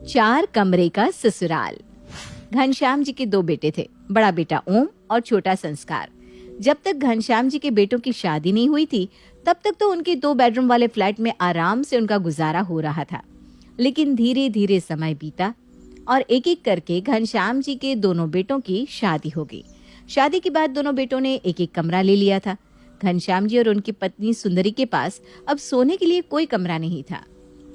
चार कमरे का ससुराल। घनश्याम जी के दो बेटे थे, बड़ा बेटा ओम और छोटा संस्कार। जब तक घनश्याम जी के बेटों की शादी नहीं हुई थी, तब तक तो उनके 2 बेडरूम वाले फ्लैट में आराम से उनका गुजारा हो रहा था। लेकिन धीरे धीरे समय बीता और एक एक करके घनश्याम जी के दोनों बेटों की शादी हो गई। शादी के बाद दोनों बेटों ने एक एक कमरा ले लिया था। घनश्याम जी और उनकी पत्नी सुंदरी के पास अब सोने के लिए कोई कमरा नहीं था।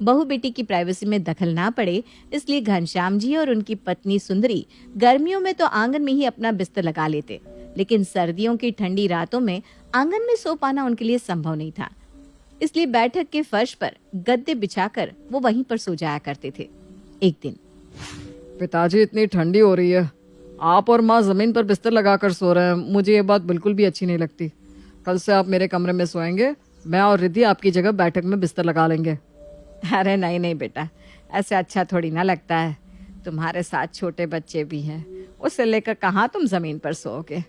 बहू बेटी की प्राइवेसी में दखल ना पड़े, इसलिए घनश्याम जी और उनकी पत्नी सुंदरी गर्मियों में तो आंगन में ही अपना बिस्तर लगा लेते, लेकिन सर्दियों की ठंडी रातों में आंगन में सो पाना उनके लिए संभव नहीं था। इसलिए बैठक के फर्श पर गद्दे बिछाकर वो वहीं पर सो जाया करते थे। एक दिन, पिताजी इतनी ठंडी हो रही है, आप और माँ जमीन पर बिस्तर लगाकर सो रहे हैं, मुझे ये बात बिल्कुल भी अच्छी नहीं लगती। कल से आप मेरे कमरे में सोएंगे, मैं और रिद्धि आपकी जगह बैठक में बिस्तर लगा लेंगे। अरे नहीं नहीं बेटा, ऐसे अच्छा थोड़ी ना लगता है। तुम्हारे साथ छोटे बच्चे भी हैं, उसे लेकर कहाँ तुम जमीन पर सोओगे।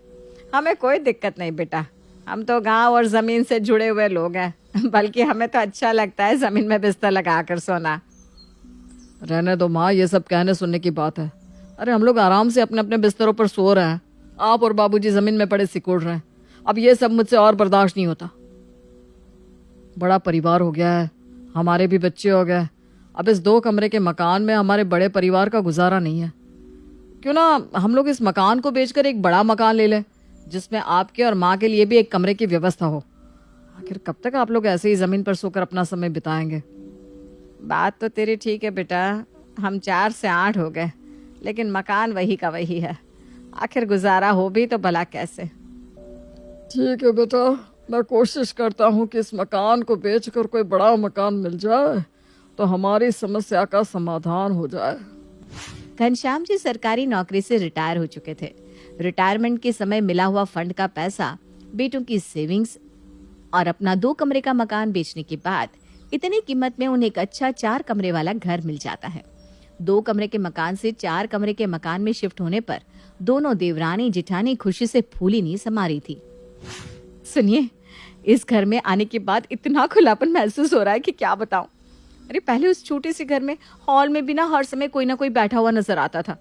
हमें कोई दिक्कत नहीं बेटा, हम तो गांव और जमीन से जुड़े हुए लोग हैं, बल्कि हमें तो अच्छा लगता है जमीन में बिस्तर लगाकर सोना। रहने दो माँ, ये सब कहने सुनने की बात है। अरे हम लोग आराम से अपने अपने बिस्तरों पर सो रहे हैं, आप और बाबूजी जमीन में पड़े सिकुड़ रहे हैं। अब ये सब मुझसे और बर्दाश्त नहीं होता। बड़ा परिवार हो गया है, हमारे भी बच्चे हो गए। अब इस 2 कमरे के मकान में हमारे बड़े परिवार का गुजारा नहीं है। क्यों ना हम लोग इस मकान को बेचकर एक बड़ा मकान ले लें, जिसमें आपके और माँ के लिए भी एक कमरे की व्यवस्था हो। आखिर कब तक आप लोग ऐसे ही जमीन पर सोकर अपना समय बिताएंगे। बात तो तेरी ठीक है बेटा, हम 4 से 8 हो गए, लेकिन मकान वही का वही है। आखिर गुजारा हो भी तो भला कैसे। ठीक है बेटा, मैं कोशिश करता हूँ कि इस मकान को बेचकर कोई बड़ा मकान मिल जाए तो हमारी समस्या का समाधान हो जाए। घनश्याम जी सरकारी नौकरी से रिटायर हो चुके थे। रिटायरमेंट के समय मिला हुआ फंड का पैसा, बेटों की सेविंग्स और अपना 2 कमरे का मकान बेचने के बाद इतनी कीमत में उन्हें एक अच्छा 4 कमरे वाला घर मिल जाता है। 2 कमरे के मकान से 4 कमरे के मकान में शिफ्ट होने पर दोनों देवरानी जिठानी खुशी से फूली नहीं समा रही थी। सुनिए, इस घर में आने के बाद इतना खुलापन महसूस हो रहा है कि क्या बताऊं। अरे पहले उस छोटे से घर में हॉल में भी ना हर समय कोई ना कोई बैठा हुआ नजर आता था।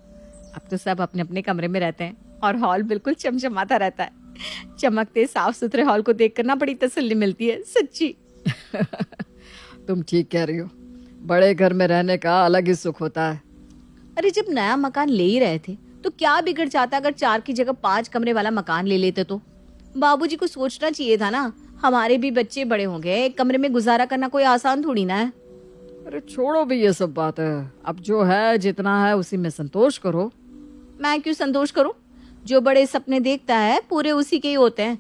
अब तो सब अपने अपने कमरे में रहते हैं और हॉल बिल्कुल चमचमाता रहता है। चमकते साफ सुथरे हॉल को देखकर ना बड़ी तसल्ली मिलती है, सच्ची। तुम ठीक कह रही हो, बड़े घर में रहने का अलग ही सुख होता है। अरे जब नया मकान ले ही रहे थे तो क्या बिगड़ जाता अगर 4 की जगह 5 कमरे वाला मकान ले लेते तो। बाबूजी को सोचना चाहिए था ना, हमारे भी बच्चे बड़े होंगे, एक कमरे में गुजारा करना कोई आसान थोड़ी ना है। अरे छोड़ो भी ये सब बात है, अब जो है जितना है उसी में संतोष करो। मैं क्यों संतोष करूं? जो बड़े सपने देखता है पूरे उसी के ही होते हैं।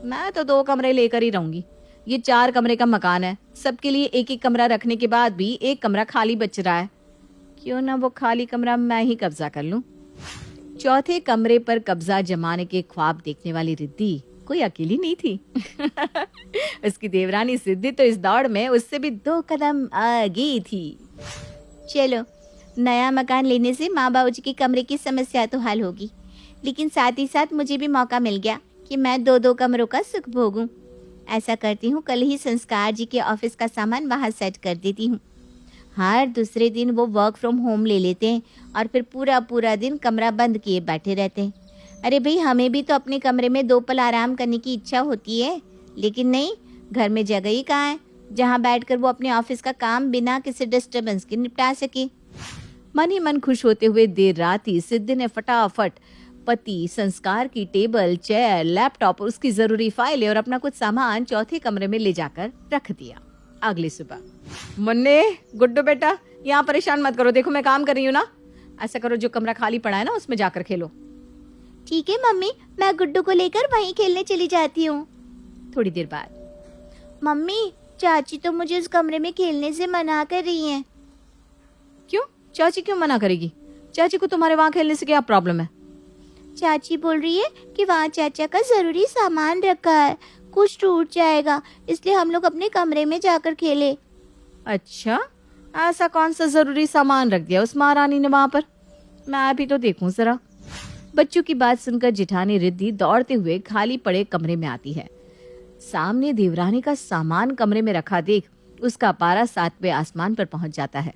मैं तो 2 कमरे लेकर ही रहूंगी। ये 4 कमरे का मकान है, सबके लिए एक एक कमरा रखने के बाद भी एक कमरा खाली बच रहा है। क्यों ना वो खाली कमरा मैं ही कब्जा कर लूं। चौथे कमरे पर कब्जा जमाने के ख्वाब देखने वाली रिद्धि कोई अकेली नहीं थी। उसकी देवरानी सिद्धि तो इस दौड़ में उससे भी 2 कदम आगे थी। चलो, नया मकान लेने से माँ बाबूजी के कमरे की समस्या तो हल होगी, लेकिन साथ ही साथ मुझे भी मौका मिल गया कि मैं 2-2 कमरों का सुख भोगूं। ऐसा करती हूँ, कल ही संस्कार जी के ऑफिस का सामान वहाँ सेट कर देती हूँ। हर दूसरे दिन वो वर्क फ्रॉम होम ले लेते हैं और फिर पूरा पूरा दिन कमरा बंद किए बैठे रहते हैं। अरे भाई, हमें भी तो अपने कमरे में 2 पल आराम करने की इच्छा होती है, लेकिन नहीं, घर में जगह ही कहाँ है जहाँ बैठकर वो अपने ऑफिस का काम बिना किसी डिस्टर्बेंस के निपटा सके। मन ही मन खुश होते हुए देर रात ही सिद्धि ने फटाफट पति संस्कार की टेबल, चेयर, लैपटॉप, उसकी जरूरी फाइलें और अपना कुछ सामान चौथे कमरे में ले जाकर रख दिया। अगली सुबह, मुन्ने, गुड्डू बेटा, यहाँ परेशान मत करो, देखो मैं काम कर रही हूँ ना। ऐसा करो, जो कमरा खाली पड़ा है ना उसमें जाकर खेलो। ठीक है मम्मी, मैं गुड्डू को लेकर वहीं खेलने चली जाती हूँ। थोड़ी देर बाद, मम्मी, चाची तो मुझे उस कमरे में खेलने से मना कर रही हैं। क्यों? चाची क्यों मना करेगी? चाची को तुम्हारे वहाँ खेलने से क्या प्रॉब्लम है? चाची बोल रही है कि वहाँ चाचा का जरूरी सामान रखा है, कुछ टूट जाएगा, इसलिए हम लोग अपने कमरे में जाकर खेले। अच्छा, ऐसा कौन सा जरूरी सामान रख दिया उस महारानी ने वहाँ पर? मैं भी तो देखूं जरा। बच्चों की बात सुनकर जिठानी रिद्धि दौड़ते हुए खाली पड़े कमरे में आती है। सामने देवरानी का सामान कमरे में रखा देख उसका पारा 7वें आसमान पर पहुंच जाता है।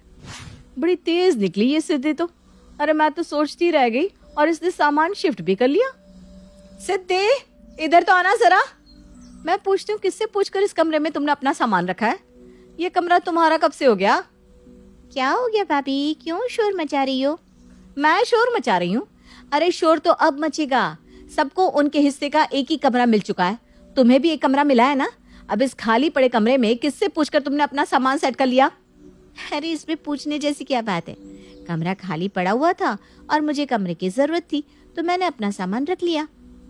बड़ी तेज निकली ये सिद्धि तो। अरे मैं तो सोचती रह गई और इसने सामान शिफ्ट भी कर लिया। सिद्धि, इधर तो आना जरा। मैं पूछती हूँ किससे पूछकर इस कमरे में तुमने अपना सामान रखा है? ये कमरा तुम्हारा कब से हो गया? क्या हो गया भाभी, क्यों शोर मचा रही हो? मैं शोर मचा रही हूँ? अरे शोर तो अब मचेगा। सबको उनके हिस्से का एक ही कमरा मिल चुका है, तुम्हें भी एक कमरा मिला है ना। अब इस खाली पड़े कमरे में किससे पूछकर तुमने अपना सामान सेट कर लिया? अरे इसमें पूछने जैसी क्या बात है? कमरा खाली पड़ा हुआ था और मुझे कमरे की जरूरत थी तो मैंने अपना सामान रख लिया।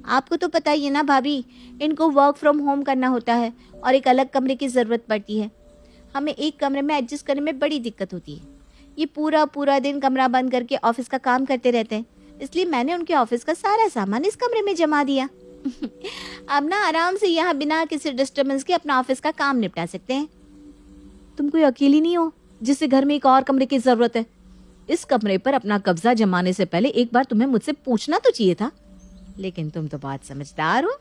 आपको तो पता ही है ना भाभी, इनको वर्क फ्रॉम होम करना होता है और एक अलग कमरे की जरूरत पड़ती है। हमें एक कमरे में एडजस्ट करने में बड़ी दिक्कत होती है। ये पूरा पूरा दिन कमरा बंद करके ऑफिस का काम करते रहते हैं, इसलिए मैंने उनके ऑफिस का सारा सामान इस कमरे में जमा दिया। अब ना आराम से यहाँ बिना किसी डिस्टर्बेंस के अपना ऑफिस का काम निपटा सकते हैं। तुम कोई अकेली नहीं हो जिससे घर में एक और कमरे की जरूरत है। इस कमरे पर अपना कब्जा जमाने से पहले एक बार तुम्हें मुझसे पूछना तो चाहिए था। लेकिन तुम तो बहुत समझदार हो।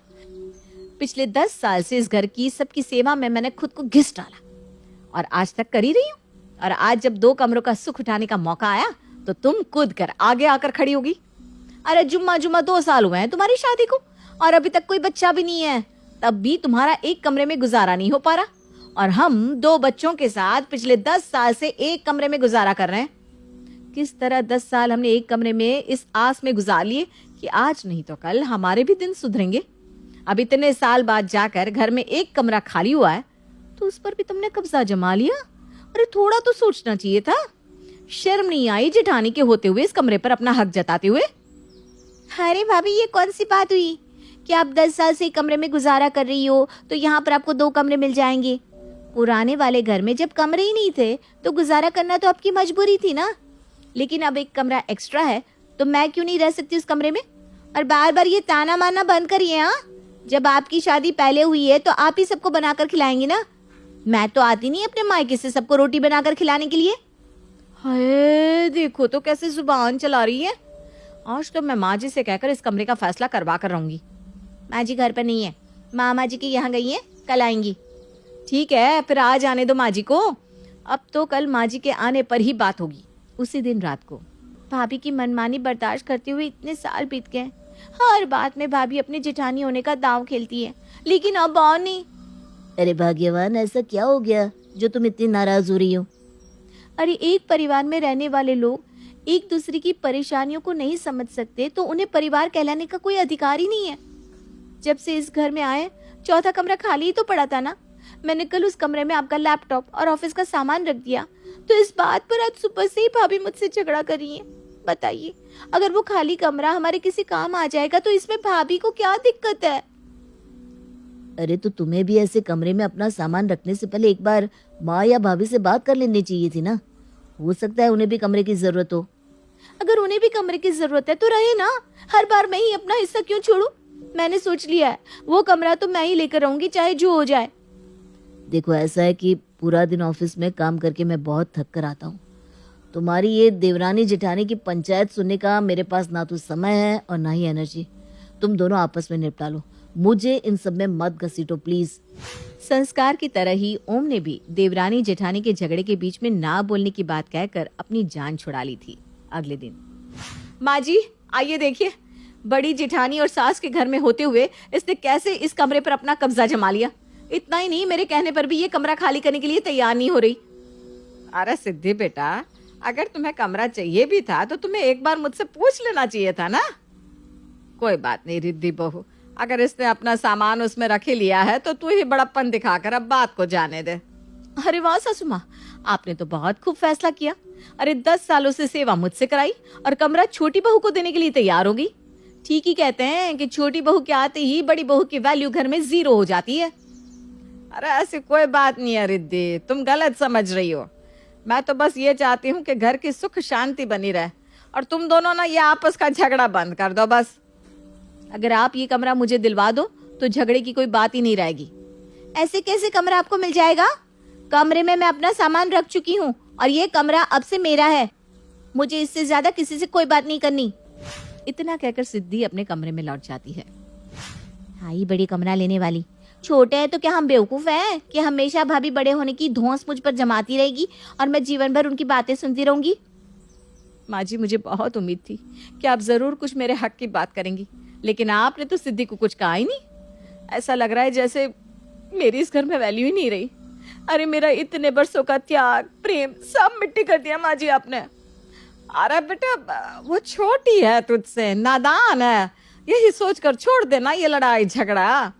पिछले 10 साल से इस घर की सबकी सेवा में मैंने खुद को घिस डाला और आज तक कर ही रही हूँ। और आज जब 2 कमरों का सुख उठाने का मौका आया तो तुम कूद कर आगे आकर खड़ी होगी। अरे जुम्मा 2 साल हुए हैं तुम्हारी शादी को और अभी तक कोई बच्चा भी नहीं है, तब भी तुम्हारा एक कमरे में गुजारा नहीं हो पा रहा। और हम 2 बच्चों के साथ पिछले 10 साल से एक कमरे में गुजारा कर रहे हैं। किस तरह 10 साल हमने एक कमरे में इस आस में गुजार लिए कि आज नहीं तो कल हमारे भी दिन सुधरेंगे। अब इतने साल बाद जाकर घर में एक कमरा खाली हुआ है तो उस पर भी तुमने कब्जा जमा लिया। अरे थोड़ा तो सोचना चाहिए था। शर्म नहीं आई जेठानी के होते हुए इस कमरे पर अपना हक जताते हुए? अरे भाभी, ये कौन सी बात हुई कि आप 10 साल से एक कमरे में गुजारा कर रही हो तो यहाँ पर आपको 2 कमरे मिल जाएंगे? पुराने वाले घर में जब कमरे ही नहीं थे तो गुजारा करना तो आपकी मजबूरी थी ना। लेकिन अब एक कमरा एक्स्ट्रा है तो मैं क्यों नहीं रह सकती उस कमरे में? और बार बार ये ताना मारना बंद करिए। हाँ, जब आपकी शादी पहले हुई है तो आप ही सबको बनाकर खिलाएंगी ना। मैं तो आती नहीं अपने मायके से सबको रोटी बनाकर खिलाने के लिए। हाय, देखो तो कैसे जुबान चला रही है। आज तो मैं माँ जी से कहकर इस कमरे का फैसला करवा कर रहूंगी। माँ जी घर पर नहीं है, मामा जी के यहाँ गई है, कल आएंगी। ठीक है, फिर आ जाने दो माँ जी को। अब तो कल माँ जी के आने पर ही बात होगी। उसी दिन रात को भाभी की मनमानी बर्दाश्त करते हुए इतने साल बीत गए। हर बात में भाभी अपनी जेठानी होने का दांव खेलती है, लेकिन अब और नहीं। अरे भाग्यवान, ऐसा क्या हो गया जो तुम इतनी नाराज हो रही हो? अरे एक परिवार में रहने वाले लोग एक दूसरे की परेशानियों को नहीं समझ सकते तो उन्हें परिवार कहलाने का कोई अधिकार ही नहीं है। जब से इस घर में आए 4था कमरा खाली ही तो पड़ा था ना। मैंने कल उस कमरे में आपका लैपटॉप और ऑफिस का सामान रख दिया तो इस बात पर आज सुबह से ही भाभी मुझसे झगड़ा कर रही है। बताइए, अगर वो खाली कमरा हमारे किसी काम आ जाएगा तो इसमें भाभी को क्या दिक्कत है? अरे तो तुम्हें भी ऐसे कमरे में अपना सामान रखने से पहले एक बार माँ या भाभी से बात कर लेनी चाहिए थी ना। हो सकता है उन्हें भी कमरे की जरूरत हो। अगर उन्हें भी कमरे की जरूरत है तो रहे ना। हर बार मैं ही अपना हिस्सा क्यों छोड़ूं? मैंने सोच लिया है वो कमरा तो मैं ही लेकर रहूंगी चाहे जो हो जाए। देखो, ऐसा है कि पूरा दिन ऑफिस में काम करके मैं बहुत थक कर आता हूँ। तुम्हारी ये देवरानी जेठानी की पंचायत सुनने का मेरे पास ना तो समय है और ना ही एनर्जी। तुम दोनों आपस में निपटा लो, मुझे इन सब में मत घसीटो प्लीज। संस्कार की तरह ही ओम ने भी देवरानी जेठानी के झगड़े के बीच में ना बोलने की बात कहकर अपनी जान छुड़ा ली थी। अगले दिन, माँ जी आइए देखिए, बड़ी जेठानी और सास के घर में होते हुए इसने कैसे इस कमरे पर अपना कब्जा जमा लिया। इतना ही नहीं, मेरे कहने पर भी ये कमरा खाली करने के लिए तैयार नहीं हो रही। अरे सिद्धि बेटा, अगर तुम्हें कमरा चाहिए भी था तो तुम्हें एक बार मुझसे पूछ लेना चाहिए था ना। कोई बात नहीं रिद्धि बहू, अगर इसने अपना सामान उसमें रख ही लिया है तो तू ही बड़प्पन दिखाकर अब बात को जाने दे। अरे वाह सासू माँ, आपने तो बहुत खूब फैसला किया। अरे 10 सालों से सेवा मुझसे कराई और कमरा छोटी बहू को देने के लिए तैयार हो गई। ठीक ही कहते हैं कि छोटी बहू के आते ही बड़ी बहू की वैल्यू घर में 0 हो जाती है। अरे ऐसी कोई बात नहीं है रिद्धि, तुम गलत समझ रही हो। मैं तो बस ये चाहती हूँ कि घर की सुख शांति बनी रहे और तुम दोनों ना ये आपस का झगड़ा बंद कर दो बस। अगर आप ये कमरा मुझे दिलवा दो तो झगड़े की कोई बात ही नहीं रहेगी। ऐसे कैसे कमरा आपको मिल जाएगा? कमरे में मैं अपना सामान रख चुकी हूँ और ये कमरा अब से मेरा है। मुझे इससे ज्यादा किसी से कोई बात नहीं करनी। इतना कहकर सिद्धि अपने कमरे में लौट जाती है। आई बड़ी कमरा लेने वाली, छोटे हैं तो क्या हम बेवकूफ हैं कि हमेशा भाभी बड़े होने की धौंस मुझ पर जमाती रहेगी और मैं जीवन भर उनकी बातें सुनती रहूंगी? माँ जी, मुझे बहुत उम्मीद थी कि आप जरूर कुछ मेरे हक की बात करेंगी, लेकिन आपने तो सिद्धि को कुछ कहा ही नहीं। ऐसा लग रहा है जैसे मेरी इस घर में वैल्यू ही नहीं रही। अरे मेरा इतने बरसों का त्याग प्रेम सब मिट्टी कर दिया माँ जी आपने। अरे बेटा वो छोटी है तुझसे, नादान है, यही सोचकर छोड़ देना ये लड़ाई झगड़ा।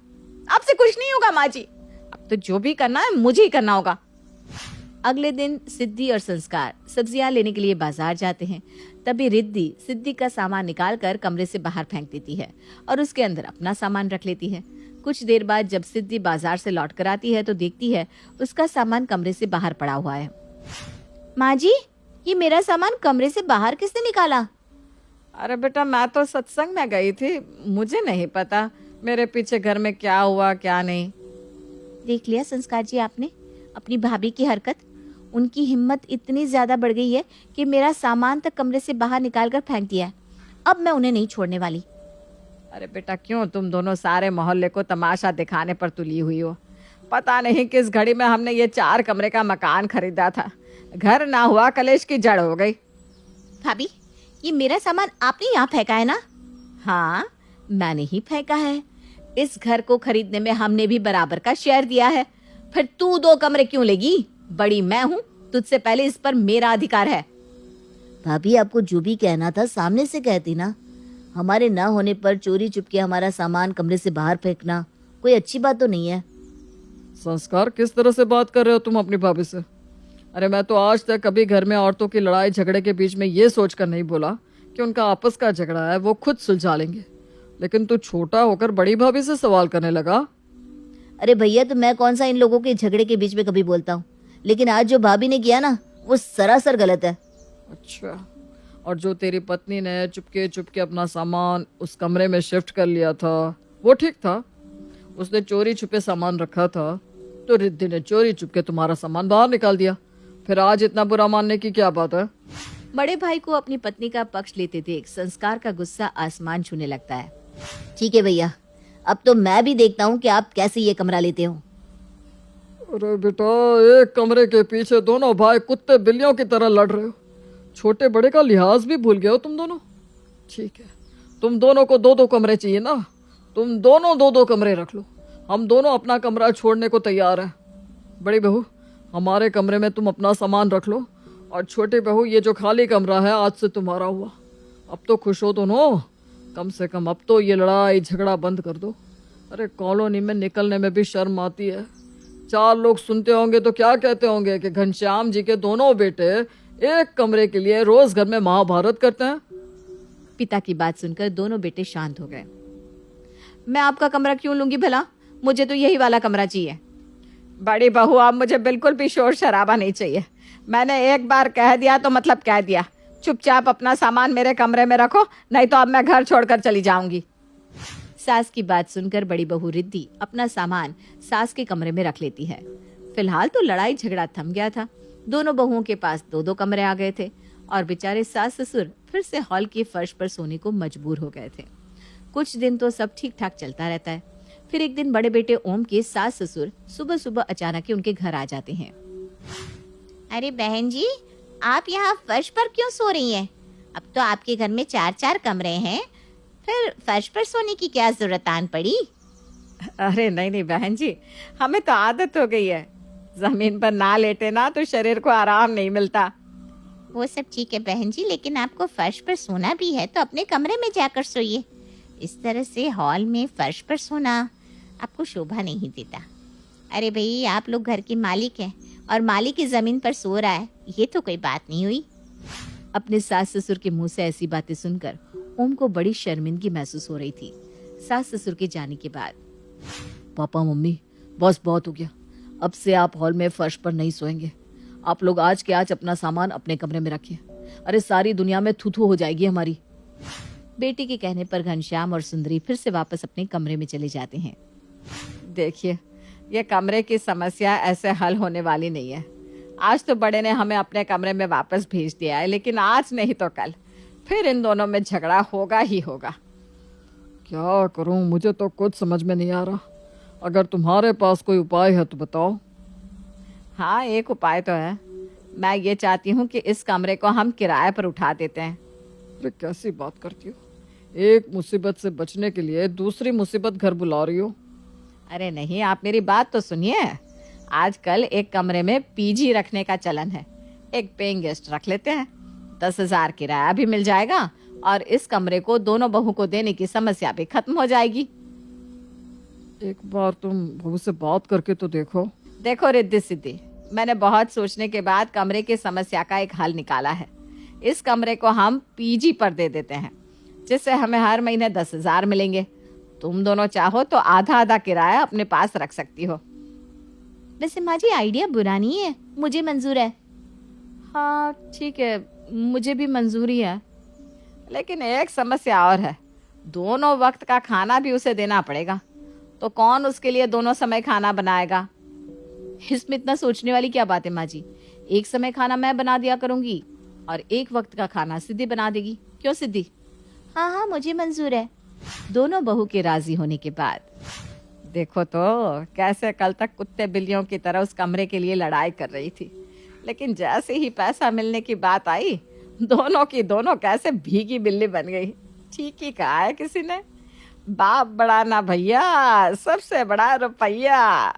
आपसे कुछ नहीं होगा माँ जी, अब तो जो भी करना है मुझे ही करना होगा। अगले दिन सिद्धि और संस्कार सब्जियां लेने के लिए बाजार जाते हैं। तभी रिद्धि सिद्धि का सामान निकालकर कमरे से बाहर फेंक देती है और उसके अंदर अपना सामान रख लेती है। कुछ देर बाद जब सिद्धि बाजार से लौट कर आती है तो देखती है उसका सामान कमरे से बाहर पड़ा हुआ है। माँ जी, ये मेरा सामान कमरे से बाहर किसने निकाला? अरे बेटा मैं तो सत्संग में गई थी, मुझे नहीं पता मेरे पीछे घर में क्या हुआ क्या नहीं। देख लिया संस्कार जी आपने अपनी भाभी की हरकत। उनकी हिम्मत इतनी ज्यादा बढ़ गई है कि मेरा सामान तक कमरे से बाहर निकाल कर फेंक दिया है। अब मैं उन्हें नहीं छोड़ने वाली। अरे बेटा क्यों तुम दोनों सारे मोहल्ले को तमाशा दिखाने पर तुली हुई हो? पता नहीं किस घड़ी में हमने ये 4 कमरे का मकान खरीदा था, घर ना हुआ कलेश की जड़ हो गई। भाभी, ये मेरा सामान आपने यहाँ फेंका है ना? हाँ, मैंने ही फेंका है। इस घर को खरीदने में हमने भी बराबर का शेयर दिया है। फिर तू 2 कमरे क्यों लेगी? बड़ी मैं हूँ, तुझसे पहले इस पर मेरा अधिकार है। भाभी, आपको जो भी कहना था सामने से कहती ना। हमारे ना होने पर चोरी चुपके हमारा सामान कमरे से बाहर फेंकना कोई अच्छी बात तो नहीं है। संस्कार किस तरह से बात कर रहे हो तुम अपनी भाभी से? अरे मैं तो आज तक कभी घर में औरतों की लड़ाई झगड़े के बीच में ये सोचकर नहीं बोला कि उनका आपस का झगड़ा है वो खुद सुलझा लेंगे, लेकिन तू छोटा होकर बड़ी भाभी से सवाल करने लगा। अरे भैया, तो मैं कौन सा इन लोगों के झगड़े के बीच में कभी बोलता हूँ, लेकिन आज जो भाभी ने किया ना वो सरासर गलत है। अच्छा, और जो तेरी पत्नी ने चुपके चुपके अपना सामान उस कमरे में शिफ्ट कर लिया था वो ठीक था? उसने चोरी छुपे सामान रखा था तो रिद्धि ने चोरी चुपके तुम्हारा सामान बाहर निकाल दिया। फिर आज इतना बुरा मानने की क्या बात है? बड़े भाई को अपनी पत्नी का पक्ष लेते देख संस्कार का गुस्सा आसमान छूने लगता है। ठीक है भैया, अब तो मैं भी देखता हूँ कि आप कैसे ये कमरा लेते हो। अरे बेटा, एक कमरे के पीछे दोनों भाई कुत्ते बिल्लियों की तरह लड़ रहे हो। छोटे बड़े का लिहाज भी भूल गए हो तुम दोनों। ठीक है, तुम दोनों को 2-2 कमरे चाहिए ना, तुम दोनों 2-2 कमरे रख लो। हम दोनों अपना कमरा छोड़ने को तैयार हैं। बड़ी बहू, हमारे कमरे में तुम अपना सामान रख लो, और छोटी बहू ये जो खाली कमरा है आज से तुम्हारा हुआ। अब तो खुश हो दोनों, कम से कम अब तो ये लड़ाई झगड़ा बंद कर दो। अरे कॉलोनी में निकलने में भी शर्म आती है। 4 लोग सुनते होंगे तो क्या कहते होंगे कि घनश्याम जी के दोनों बेटे एक कमरे के लिए रोज घर में महाभारत करते हैं। पिता की बात सुनकर दोनों बेटे शांत हो गए। मैं आपका कमरा क्यों लूंगी भला? मुझे तो यही वाला कमरा चाहिए। बड़ी बहू, अब मुझे बिल्कुल भी शोर शराबा नहीं चाहिए। मैंने एक बार कह दिया तो मतलब कह दिया। चुपचाप अपना सामान मेरे कमरे में रखो, नहीं तो अब मैं घर छोड़कर चली जाऊंगी। सास की बात सुनकर बड़ी बहू रिद्धि अपना सामान सास के कमरे में रख लेती है। फिलहाल तो लड़ाई झगड़ा थम गया था। दोनों बहुओं के पास 2-2 कमरे आ गए थे और बेचारे सास ससुर फिर से हॉल के फर्श पर सोने को मजबूर हो गए थे। कुछ दिन तो सब ठीक ठाक चलता रहता है। फिर एक दिन बड़े बेटे ओम के सास ससुर सुबह सुबह अचानक ही उनके घर आ जाते हैं। अरे बहन जी, आप यहाँ फर्श पर क्यों सो रही हैं? अब तो आपके घर में 4-4 कमरे हैं, फिर फर्श पर सोने की क्या जरूरत आन पड़ी? अरे नहीं नहीं बहन जी, हमें तो आदत हो गई है। जमीन पर ना लेटे ना तो शरीर को आराम नहीं मिलता। वो सब ठीक है बहन जी, लेकिन आपको फर्श पर सोना भी है तो अपने कमरे में जाकर सोइए। इस तरह से हॉल में फर्श पर सोना आपको शोभा नहीं देता। अरे भाई, आप लोग घर के मालिक हैं और मालिक की जमीन पर सो रहा है, ये तो कोई बात नहीं हुई। अपने सास ससुर के मुंह से ऐसी बातें सुनकर ओम को बड़ी शर्मिंदगी महसूस हो रही थी। सास ससुर के जाने के बाद, पापा मम्मी, बस बहुत हो गया। अब से आप हॉल में फर्श पर नहीं सोएंगे। आप लोग आज के आज अपना सामान अपने कमरे में रखिए। अरे सारी दुनिया में थू-थू हो जाएगी हमारी। बेटी के कहने पर घनश्याम और सुंदरी फिर से वापस अपने कमरे में चले जाते हैं। देखिए, ये कमरे की समस्या ऐसे हल होने वाली नहीं है। आज तो बड़े ने हमें अपने कमरे में वापस भेज दिया है, लेकिन आज नहीं तो कल फिर इन दोनों में झगड़ा होगा ही होगा। क्या करूं, मुझे तो कुछ समझ में नहीं आ रहा। अगर तुम्हारे पास कोई उपाय है तो बताओ। हाँ, एक उपाय तो है। मैं ये चाहती हूँ कि इस कमरे को हम किराए पर उठा देते हैं। अरे कैसी बात करती हो, एक मुसीबत से बचने के लिए दूसरी मुसीबत घर बुला रही हो। अरे नहीं, आप मेरी बात तो सुनिए। आजकल एक कमरे में पीजी रखने का चलन है। एक पेइंग गेस्ट रख लेते हैं, 10,000 किराया भी मिल जाएगा और इस कमरे को दोनों बहू को देने की समस्या भी खत्म हो जाएगी। एक बार तुम बहू से बात करके तो देखो। देखो रिद्धि सिद्धि, मैंने बहुत सोचने के बाद कमरे की समस्या का एक हल निकाला है। इस कमरे को हम पीजी पर दे देते हैं, जिससे हमें हर महीने 10,000 मिलेंगे। तुम दोनों चाहो तो आधा आधा किराया अपने पास रख सकती हो। वैसे माँ जी आइडिया बुरा नहीं है, मुझे मंजूर है। हाँ ठीक है, मुझे भी मंजूरी है, लेकिन एक समस्या और है। दोनों वक्त का खाना भी उसे देना पड़ेगा, तो कौन उसके लिए दोनों समय खाना बनाएगा? इसमें इतना सोचने वाली क्या बात है माँ जी? एक समय खाना मैं बना दिया करूंगी और एक वक्त का खाना सिद्धि बना देगी। क्यों सिद्धि? हाँ हाँ मुझे मंजूर है। दोनों बहू के राजी होने के बाद देखो तो कैसे कल तक कुत्ते बिल्लियों की तरह उस कमरे के लिए लड़ाई कर रही थी, लेकिन जैसे ही पैसा मिलने की बात आई, दोनों की दोनों कैसे भीगी बिल्ली बन गई। ठीक ही कहा है किसी ने, बाप बड़ा ना भैया, सबसे बड़ा रुपया।